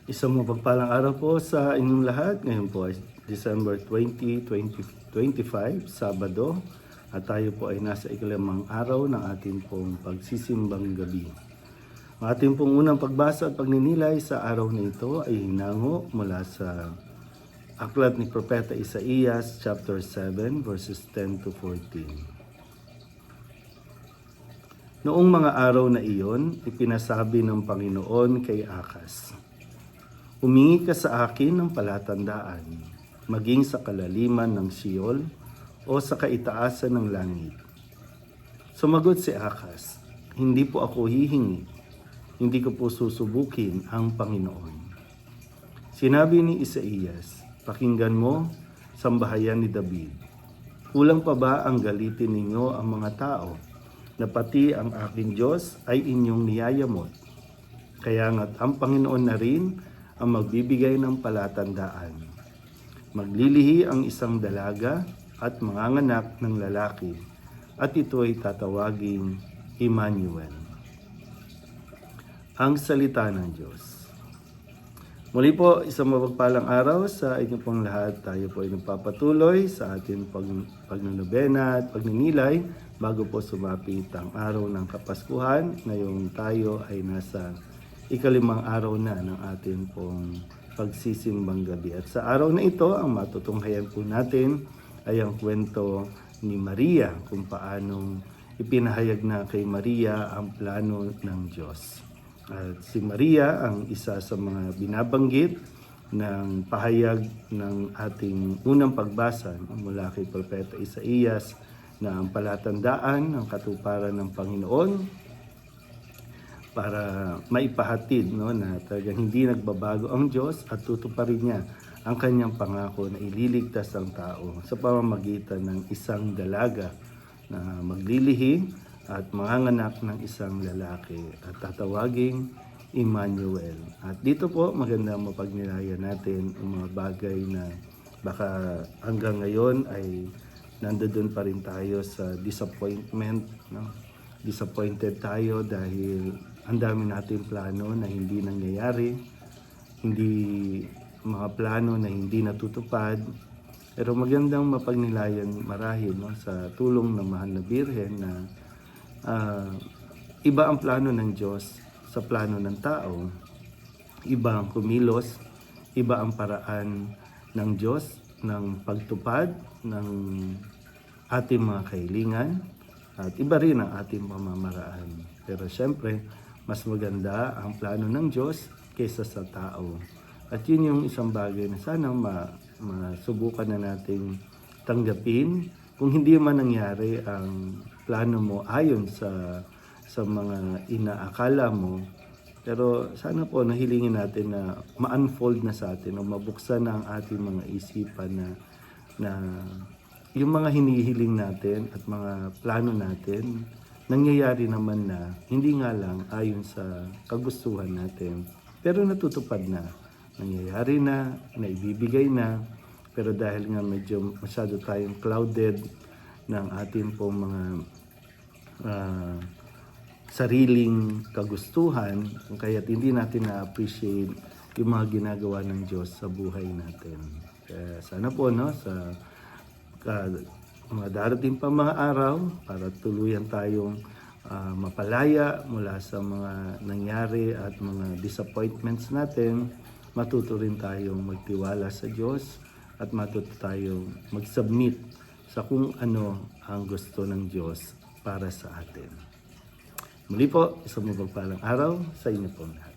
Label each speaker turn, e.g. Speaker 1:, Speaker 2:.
Speaker 1: Isang mapagpalang araw po sa inyong lahat. Ngayon po ay December 20, 2025, Sabado. At tayo po ay nasa ikalimang araw ng ating pong pagsisimbang gabi. Ang ating pong unang pagbasa at pagninilay sa araw na ito ay hinango mula sa aklat ni Propeta Isaías, chapter 7, verses 10 to 14. Noong mga araw na iyon, ipinasabi ng Panginoon kay Akas, "Humingi ka sa akin ng palatandaan, maging sa kalaliman ng Siol o sa kaitaasan ng langit." Sumagot si Akas, "Hindi po ako hihingi, hindi ko po susubukin ang Panginoon." Sinabi ni Isaías, "Pakinggan mo, sambahayan ni David. Kulang pa ba ang galitin ninyo ang mga tao, na pati ang aking Diyos ay inyong niyayamot? Kaya nga't ang Panginoon na rin ang magbibigay ng palatandaan. Maglilihi ang isang dalaga at manganganak ng lalaki, at ito ay tatawaging Emmanuel." Ang salita ng Diyos. Muli po, isang mapagpalang araw sa inyo pong lahat. Tayo po ay nagpapatuloy sa ating pagnanobena at pagninilay bago po sumapit ang araw ng Kapaskuhan. Ngayong tayo ay nasa ikalimang araw na ng ating pong pagsisimbang gabi. At sa araw na ito, ang matutunghayan po natin ay ang kwento ni Maria, kung paanong ipinahayag na kay Maria ang plano ng Diyos. At si Maria ang isa sa mga binabanggit ng pahayag ng ating unang pagbasa mula kay Propeta Isaías na ang palatandaan ng katuparan ng Panginoon para maipahatid na talagang hindi nagbabago ang Diyos at tutuparin niya ang kanyang pangako na ililigtas ang tao sa pamamagitan ng isang dalaga na maglilihi at manganganak ng isang lalaki at tatawaging Emmanuel. At dito po magandang mapagnilayan natin ang mga bagay na baka hanggang ngayon ay nandoon pa rin tayo sa disappointment. Disappointed tayo dahil ang dami nating plano na hindi nangyayari, hindi mga plano na hindi natutupad. Pero magandang mapagnilayan marahil sa tulong ng Mahal na Birhen na iba ang plano ng Diyos sa plano ng tao. Iba ang kumilos, iba ang paraan ng Diyos ng pagtupad ng ating mga kahilingan, at iba rin ang ating pamamaraan. Pero syempre, mas maganda ang plano ng Diyos kaysa sa tao. At yun yung isang bagay na sana masubukan na nating tanggapin. Kung hindi man nangyari ang plano mo ayon sa mga inaakala mo, pero sana po nahilingin natin na ma-unfold na sa atin o mabuksan na ang ating mga isipan na yung mga hinihiling natin at mga plano natin nangyayari naman na hindi nga lang ayon sa kagustuhan natin, pero natutupad na, nangyayari na, naibibigay na. Pero dahil nga medyo masyado tayong clouded ng ating pong mga sariling kagustuhan, kaya hindi natin na-appreciate yung mga ginagawa ng Diyos sa buhay natin. Kaya sana po sa mga darating pa mga araw para tuluyan tayong mapalaya mula sa mga nangyari at mga disappointments natin, matuto rin tayong magtiwala sa Diyos at matuto tayong mag-submit sa kung ano ang gusto ng Diyos para sa atin. Muli po, isang mapagpalang araw sa inyo po lahat.